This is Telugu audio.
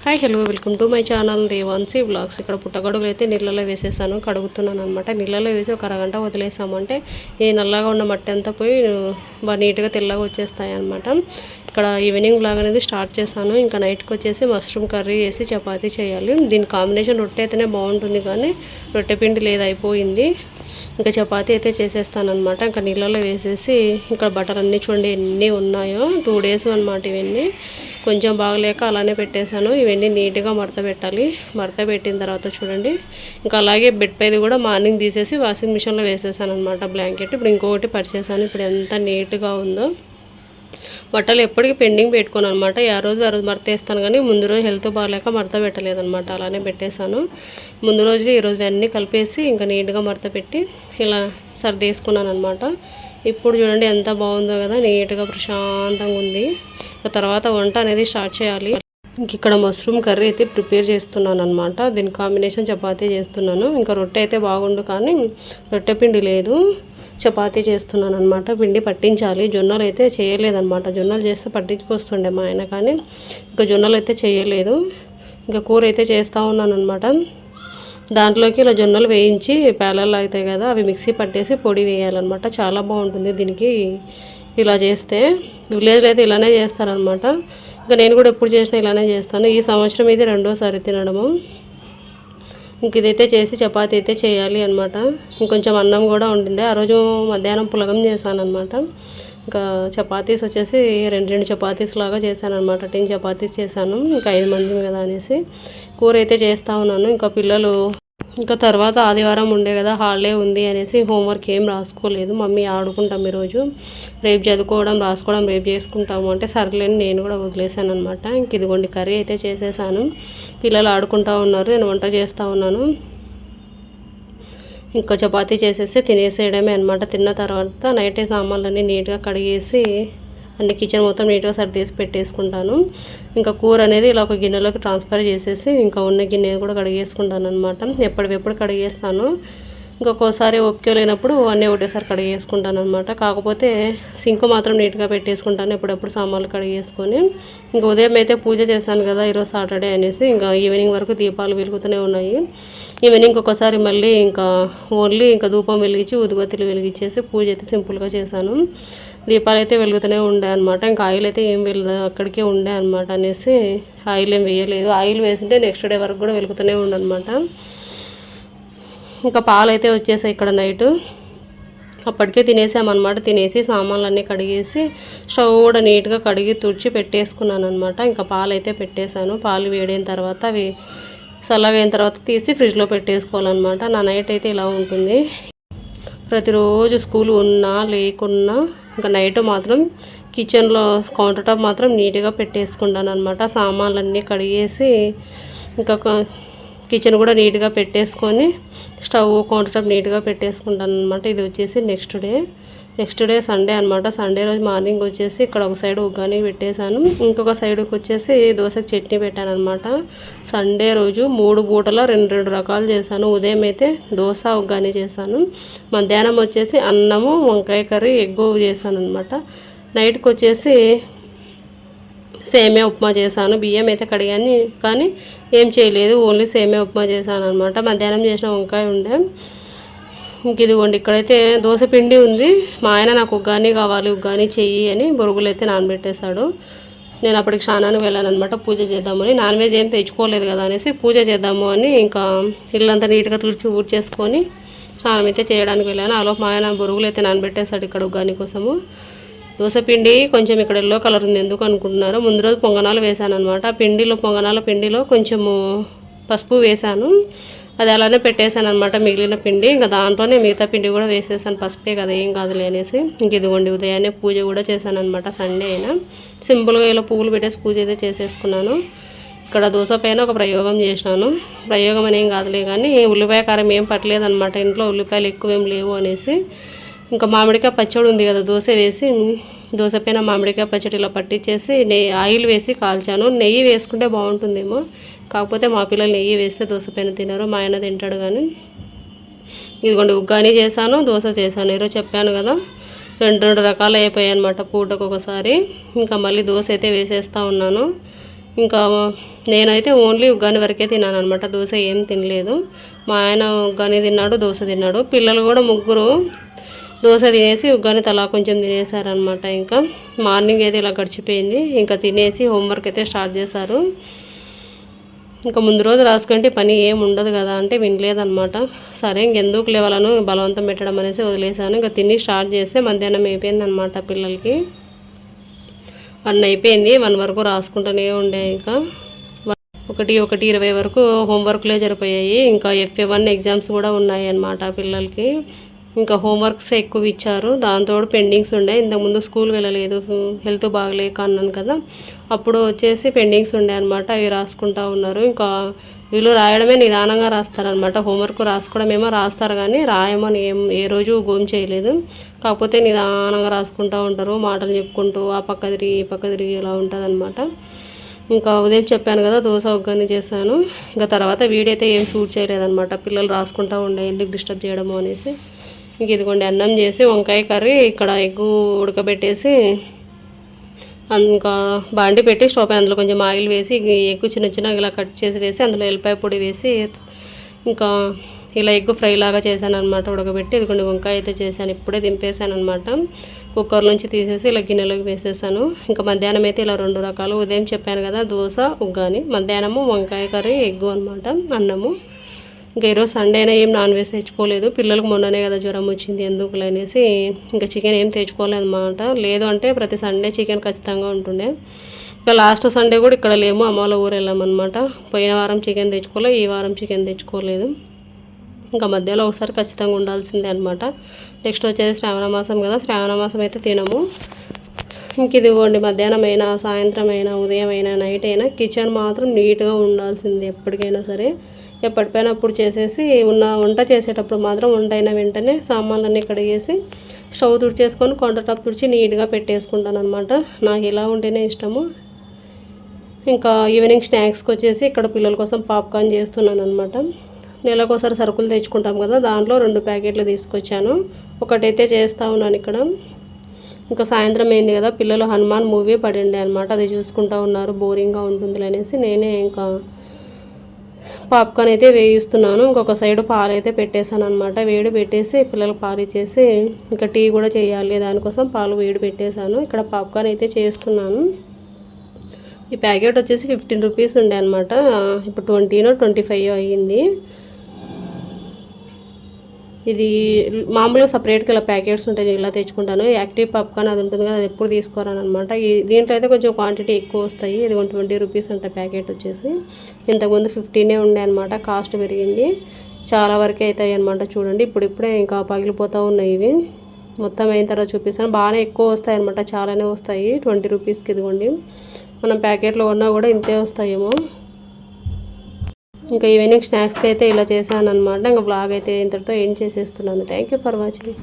Hi hello welcome to my channel Devansi vlogs. ఇక్కడ పుట్టగొడుగులు అయితే నీళ్ళలో వేసేసాను, కడుగుతున్నాను అనమాట. నీళ్ళలో వేసి ఒక అరగంట వదిలేసామంటే ఈ నల్లగా ఉన్న మట్టి అంతా పోయి బాగా నీట్గా తెల్లగా వచ్చేస్తాయి అనమాట. ఇక్కడ ఈవినింగ్ వ్లాగ్ అనేది స్టార్ట్ చేశాను. ఇంకా నైట్కి వచ్చేసి మష్రూమ్ కర్రీ వేసి చపాతీ చేయాలి. దీని కాంబినేషన్ రొట్టె అయితేనే బాగుంటుంది, కానీ రొట్టె పిండి లేదు, అయిపోయింది. ఇంకా చపాతీ అయితే చేసేస్తానమాట. ఇంకా నీళ్ళలో వేసేసి ఇక్కడ బటర్ అన్నీ చూడండి ఎన్ని ఉన్నాయో, 2 days అనమాట ఇవన్నీ. కొంచెం బాగలేక అలానే పెట్టేశాను. ఇవన్నీ నీట్గా మడత పెట్టాలి. మడత పెట్టిన తర్వాత చూడండి, ఇంకా అలాగే బెడ్ పైది కూడా మార్నింగ్ తీసేసి వాషింగ్ మిషన్లో వేసేసాను అనమాట బ్లాంకెట్. ఇప్పుడు ఇంకొకటి పరిచేసాను. ఇప్పుడు ఎంత నీట్గా ఉందో. బట్టలు ఎప్పటికీ పెండింగ్ పెట్టుకోను అనమాట. ఆ రోజు మడత వేస్తాను, కానీ ముందు రోజు హెల్త్ బాగాలేక మడత పెట్టలేదనమాట, అలానే పెట్టేశాను. ముందు రోజువి ఈ రోజు అన్నీ కలిపేసి ఇంకా నీట్గా మడత పెట్టి ఇలా సర్దేసుకున్నాను అనమాట. ఇప్పుడు చూడండి ఎంత బాగుందో కదా, నీట్గా ప్రశాంతంగా ఉంది. తర్వాత వంట అనేది స్టార్ట్ చేయాలి. ఇక్కడ మష్రూమ్ కర్రీ అయితే ప్రిపేర్ చేస్తున్నాను అనమాట. దీని కాంబినేషన్ చపాతీ చేస్తున్నాను. ఇంకా రొట్టె అయితే బాగుండు, కానీ రొట్టె పిండి లేదు, చపాతీ చేస్తున్నాను అనమాట. పిండి పట్టించాలి. జొన్నలు అయితే చేయలేదన్నమాట. జొన్నలు చేస్తే పట్టించుకొస్తుండే మా ఆయన, కానీ ఇంకా జొన్నలు అయితే చేయలేదు. ఇంకా కూర అయితే చేస్తూ ఉన్నాను అనమాట. దాంట్లోకి ఇలా జొన్నలు వేయించి పేలలు అవుతాయి కదా, అవి మిక్సీ పట్టేసి పొడి వేయాలన్నమాట. చాలా బాగుంటుంది దీనికి ఇలా చేస్తే. విలేజ్లో అయితే ఇలానే చేస్తారనమాట. ఇంకా నేను కూడా ఎప్పుడు చేసినా ఇలానే చేస్తాను. ఈ సంవత్సరం ఇది 2వసారి తినడము. ఇంక ఇదైతే చేసి చపాతీ అయితే చేయాలి అనమాట. ఇంకొంచెం అన్నం కూడా ఉండిండే. ఆ రోజు మధ్యాహ్నం పులగం చేశాను అనమాట. ఇంకా చపాతీస్ వచ్చేసి 2 చపాతీస్ లాగా చేశాను అనమాట. 10 చపాతీస్ చేశాను. ఇంకా 5 మంది కదా అనేసి కూర అయితే చేస్తూ ఉన్నాను. ఇంకా పిల్లలు ఇంకా తర్వాత ఆదివారం ఉండే కదా, హాలిడే ఉంది అనేసి హోంవర్క్ ఏం రాసుకోలేదు. మమ్మీ ఆడుకుంటాం ఈరోజు, రేపు చదువుకోవడం రాసుకోవడం రేపు చేసుకుంటాము అంటే సర్లేని నేను కూడా వదిలేసాను అనమాట. ఇంక ఇదిగోండి కర్రీ అయితే చేసేసాను. పిల్లలు ఆడుకుంటూ ఉన్నారు, నేను వంట చేస్తూ ఉన్నాను. ఇంకా చపాతీ చేసేసి తినేసేయడమే అనమాట. తిన్న తర్వాత నైటే సామాన్లన్నీ నీట్గా కడిగేసి అన్ని కిచెన్ మొత్తం నీట్గా సర్దేసి పెట్టేసుకుంటాను. ఇంకా కూర అనేది ఇలా ఒక గిన్నెలోకి ట్రాన్స్ఫర్ చేసేసి ఇంకా ఉన్న గిన్నె కూడా కడిగేసుకుంటాను అనమాట. ఎప్పటివెప్పుడు కడిగేస్తాను. ఇంకొకసారి ఓపిక లేనప్పుడు అన్నీ ఒకటేసారి కడిగేసుకుంటాను అనమాట. కాకపోతే సింక్ మాత్రం నీట్గా పెట్టేసుకుంటాను ఎప్పుడప్పుడు సామాన్లు కడిగేసుకొని. ఇంకా ఉదయం అయితే పూజ చేశాను కదా, ఈరోజు సాటర్డే అనేసి ఇంకా ఈవినింగ్ వరకు దీపాలు వెలుగుతూనే ఉన్నాయి. ఈవినింగ్ ఒక్కొక్కసారి మళ్ళీ ఇంకా ఓన్లీ ఇంకా ధూపం వెలిగించి ఊదుబత్తులు వెలిగించేసి పూజ అయితే సింపుల్గా చేశాను. దీపాలు అయితే వెలుగుతూనే ఉండే అనమాట. ఇంకా ఆయిల్ అయితే ఏం అక్కడికే ఉండే అనమాట అనేసి ఆయిల్ ఏం వేయలేదు. ఆయిల్ వేసింటే నెక్స్ట్ డే వరకు కూడా వెలుగుతూనే ఉండనమాట. ఇంకా పాలు అయితే వచ్చేసాయి ఇక్కడ నైట్. అప్పటికే తినేసామన్నమాట. తినేసి సామాన్లన్నీ కడిగేసి స్టవ్ కూడా నీట్గా కడిగి తుడిచి పెట్టేసుకున్నాను అనమాట. ఇంకా పాలు అయితే పెట్టేశాను. పాలు వేడైన తర్వాత అవి చల్లగైన తర్వాత తీసి ఫ్రిడ్జ్లో పెట్టేసుకోవాలన్నమాట. నా నైట్ అయితే ఇలా ఉంటుంది. ప్రతిరోజు స్కూల్ ఉన్నా లేకున్నా ఇంకా నైట్ మాత్రం కిచెన్లో కౌంటర్ టాప్ మాత్రం నీట్గా పెట్టేసుకుంటాను అనమాట. సామాన్లన్నీ కడిగేసి ఇంకా కిచెన్ కూడా నీట్గా పెట్టేసుకొని స్టవ్ కౌంటర్ టాప్ నీట్గా పెట్టేసుకుంటాను అనమాట. ఇది వచ్చేసి నెక్స్ట్ డే సండే అనమాట. సండే రోజు మార్నింగ్ వచ్చేసి ఇక్కడ ఒక సైడ్ ఉగ్గాని పెట్టేశాను, ఇంకొక సైడ్కి వచ్చేసి దోశకి చట్నీ పెట్టాను అనమాట. సండే రోజు 3 పూటలో 2 రకాలు చేశాను. ఉదయం అయితే దోశ ఉగ్గాని చేశాను. మధ్యాహ్నం వచ్చేసి అన్నము వంకాయ కర్రీ ఎగ్ చేశాను అనమాట. నైట్కి వచ్చేసి సేమియా ఉప్మా చేశాను. బియ్యం అయితే కడిగాను, కానీ ఏం చేయలేదు, ఓన్లీ సేమియా ఉప్మా చేశాను అనమాట. మధ్యాహ్నం చేసిన వంకాయ ఉండే. ఇంక ఇదిగోండి ఇక్కడైతే దోశ పిండి ఉంది. మా ఆయన నాకు ఉగ్గాని కావాలి, ఉగ్గాని చెయ్యి అని బొరుగులు అయితే నానబెట్టేశాడు. నేను అప్పటికి స్నానానికి వెళ్ళాను అనమాట పూజ చేద్దామని. నాన్ వెజ్ ఏం తెచ్చుకోలేదు కదా అనేసి పూజ చేద్దాము అని ఇంకా ఇల్లంతా నీట్గా తుడిచి ఊడ్చేసుకొని స్నానం అయితే చేయడానికి వెళ్ళాను. అలా మా ఆయన బొరుగులు అయితే నానబెట్టేశాడు ఇక్కడ ఉగ్గాని కోసము. దోశ పిండి కొంచెం ఇక్కడ ఎల్లో కలర్ ఉంది, ఎందుకు అనుకుంటున్నారో. ముందు రోజు పొంగనాలు వేసాను అనమాట. పొంగనాల పిండిలో కొంచెము పసుపు వేసాను, అది అలానే పెట్టేశాను అనమాట. మిగిలిన పిండి ఇంకా దాంట్లోనే మిగతా పిండి కూడా వేసేసాను. పసుపే కదా ఏం కాదులే అనేసి. ఇంక ఇదిగోండి ఉదయాన్నే పూజ కూడా చేశాను అనమాట. సండే అయినా సింపుల్గా ఇలా పువ్వులు పెట్టేసి పూజ అయితే చేసేసుకున్నాను. ఇక్కడ దోశ పైన ఒక ప్రయోగం చేసినాను. ప్రయోగం అనేం కాదులే, కానీ ఉల్లిపాయ కారం ఏం పట్టలేదు అనమాట. ఇంట్లో ఉల్లిపాయలు ఎక్కువ ఏం లేవు అనేసి ఇంకా మామిడికాయ పచ్చడి ఉంది కదా, దోశ వేసి దోశ పైన మామిడికాయ పచ్చడి ఇలా పట్టించేసి ఆయిల్ వేసి కాల్చాను. నెయ్యి వేసుకుంటే బాగుంటుందేమో, కాకపోతే మా పిల్లలు నెయ్యి వేస్తే దోశ పైన తినరు, మా ఆయన తింటాడు. కానీ ఇదిగోండి ఉగ్గాని చేశాను, దోశ చేశాను. ఈరోజు చెప్పాను కదా 2 రకాలు అయిపోయాయి అనమాట పూటకు ఒకసారి. ఇంకా మళ్ళీ దోశ అయితే వేసేస్తూ ఉన్నాను. ఇంకా నేనైతే ఓన్లీ ఉగ్గాని వరకే తిన్నాను అనమాట. దోశ ఏం తినలేదు. మా ఆయన ఉగ్గాని తిన్నాడు, దోశ తిన్నాడు. పిల్లలు కూడా ముగ్గురు దోశ తినేసి ఉగ్గాని తలా కొంచెం తినేసారనమాట. ఇంకా మార్నింగ్ అయితే ఇలా గడిచిపోయింది. ఇంకా తినేసి హోంవర్క్ అయితే స్టార్ట్ చేశారు. ఇంకా ముందు రోజు రాసుకుంటే పని ఏం ఉండదు కదా అంటే వినలేదనమాట. సరే ఇంకెందుకు లేవాలను బలవంతం పెట్టడం అనేసి వదిలేసాను. ఇంకా తిని స్టార్ట్ చేస్తే మధ్యాహ్నం అయిపోయింది అనమాట. పిల్లలకి 1 అయిపోయింది. 1 వరకు రాసుకుంటూనే ఉండే. ఇంకా 1:20 వరకు హోంవర్క్లే జరిపోయాయి. ఇంకా FA1 ఎగ్జామ్స్ కూడా ఉన్నాయి అన్నమాట పిల్లలకి. ఇంకా హోంవర్క్స్ ఎక్కువ ఇచ్చారు. దాంతో పెండింగ్స్ ఉండే. ఇంతకుముందు స్కూల్ వెళ్ళలేదు, హెల్త్ బాగలేక అన్నాను కదా, అప్పుడు వచ్చేసి పెండింగ్స్ ఉండే అనమాట. అవి రాసుకుంటూ ఉన్నారు. ఇంకా వీళ్ళు రాయడమే నిదానంగా రాస్తారనమాట. హోంవర్క్ రాసుకోవడం ఏమో రాస్తారు కానీ రాయమని ఏ రోజు గోమ్ చేయలేదు. కాకపోతే నిదానంగా రాసుకుంటూ ఉంటారు, మాటలు చెప్పుకుంటూ ఆ పక్క తిరిగి ఈ పక్క తిరిగి ఇలా ఉంటుంది అనమాట. ఇంకా ఉదయం చెప్పాను కదా దోశ ఉగ్గాని చేశాను. ఇంకా తర్వాత వీడియో అయితే ఏం షూట్ చేయలేదన్నమాట. పిల్లలు రాసుకుంటూ ఉండే ఎందుకు డిస్టర్బ్ చేయడము అనేసి. ఇంక ఇదిగోండి అన్నం చేసి వంకాయ కర్రీ, ఇక్కడ ఎగ్గు ఉడకబెట్టేసి ఇంకా బాండి పెట్టి స్టవ్ పైన అందులో కొంచెం ఆయిల్ వేసి ఎగ్గు చిన్న చిన్నగా ఇలా కట్ చేసి వేసి అందులో ఎల్లిపాయ పొడి వేసి ఇంకా ఇలా ఎగ్ ఫ్రై లాగా చేశాను అనమాట ఉడకబెట్టి. ఇదిగోండి వంకాయ అయితే చేశాను, ఇప్పుడే దింపేశాను అనమాట. కుక్కర్ నుంచి తీసేసి ఇలా గిన్నెలోకి వేసేసాను. ఇంకా మధ్యాహ్నం అయితే ఇలా 2 రకాలు. ఉదయం చెప్పాను కదా దోశ ఉగ్గాని, మధ్యాహ్నము వంకాయ కర్రీ ఎగ్గు అనమాట, అన్నము. ఇంకా ఈరోజు సండే అయినా ఏం నాన్ వెజ్ తెచ్చుకోలేదు. పిల్లలకు మొన్ననే కదా జ్వరం వచ్చింది ఎందుకులే అనేసి ఇంకా చికెన్ ఏం తెచ్చుకోలేదు అనమాట. లేదు అంటే ప్రతి సండే చికెన్ ఖచ్చితంగా ఉంటుండే. ఇంకా లాస్ట్ సండే కూడా ఇక్కడ లేము, అమ్మ వాళ్ళ ఊరు వెళ్ళామన్నమాట. పోయిన వారం చికెన్ తెచ్చుకోలేదు, ఈ వారం చికెన్ తెచ్చుకోలేదు. ఇంకా మధ్యలో ఒకసారి ఖచ్చితంగా ఉండాల్సిందే అనమాట. నెక్స్ట్ వచ్చేసి శ్రావణ మాసం కదా, శ్రావణ మాసం అయితే తినము. ఇంక ఇదిగోండి మధ్యాహ్నం అయినా సాయంత్రం అయినా ఉదయం అయినా నైట్ అయినా కిచెన్ మాత్రం నీట్గా ఉండాల్సిందే ఎప్పటికైనా సరే. ఎప్పటిపైన అప్పుడు చేసేసి వంట చేసేటప్పుడు మాత్రం వంట అయిన వెంటనే సామాన్లన్నీ కడిగేసి స్టవ్ తుడిచేసుకొని కౌంటర్ టాప్ తుడిచి నీట్గా పెట్టేసుకుంటాను అనమాట. నాకు ఇలా ఉంటేనే ఇష్టము. ఇంకా ఈవినింగ్ స్నాక్స్కి వచ్చేసి ఇక్కడ పిల్లల కోసం పాప్కార్న్ చేస్తున్నాను అనమాట. నెలకోసారి సరుకులు తెచ్చుకుంటాం కదా, దాంట్లో 2 ప్యాకెట్లు తీసుకొచ్చాను. ఒకటైతే చేస్తూ ఉన్నాను ఇక్కడ. ఇంకా సాయంత్రం అయింది కదా, పిల్లలు హనుమాన్ మూవీ పడిండే అనమాట, అది చూసుకుంటూ ఉన్నారు. బోరింగ్గా ఉంటుంది అనేసి నేనే ఇంకా పాప్కార్న్ అయితే వేయిస్తున్నాను. ఇంకొక సైడ్ పాలు అయితే పెట్టేశాను అనమాట. వేడి పెట్టేసి పిల్లలకు పాలు ఇచ్చేసి ఇంకా టీ కూడా చేయాలి, దానికోసం పాలు వేడి పెట్టేశాను. ఇక్కడ పాప్కార్న్ అయితే చేస్తున్నాను. ఈ ప్యాకెట్ వచ్చేసి 15 రూపీస్ ఉండే అనమాట. ఇప్పుడు 20నో 25 అయ్యింది. ఇది మామూలుగా సపరేట్గా ఇలా ప్యాకెట్స్ ఉంటాయి, ఇలా తెచ్చుకుంటాను. యాక్టివ్ పాప్కార్న్ అది ఉంటుంది కదా, అది ఎప్పుడు తీసుకోరాను అనమాట. దీంట్లో అయితే కొంచెం క్వాంటిటీ ఎక్కువ వస్తాయి. ఇది 20 రూపీస్ అంట ప్యాకెట్ వచ్చేసి. ఇంతకుముందు 15 ఉండే అనమాట, కాస్ట్ పెరిగింది. చాలా వరకే అవుతాయి అనమాట. చూడండి ఇప్పుడిప్పుడే ఇంకా పగిలిపోతూ ఉన్నాయి ఇవి. మొత్తం అయిన తర్వాత చూపిస్తాను. బాగానే ఎక్కువ వస్తాయి అనమాట, చాలానే వస్తాయి 20 రూపీస్కి. ఇదిగోండి మనం ప్యాకెట్లో కొన్నా కూడా ఇంతే వస్తాయేమో. ఇంకా ఈవినింగ్ స్నాక్స్కి అయితే ఇలా చేశాను అనమాట. ఇంకా బ్లాగ్ అయితే ఇంతటితో ఎండ్ చేసేస్తున్నాను. Thank you for watching.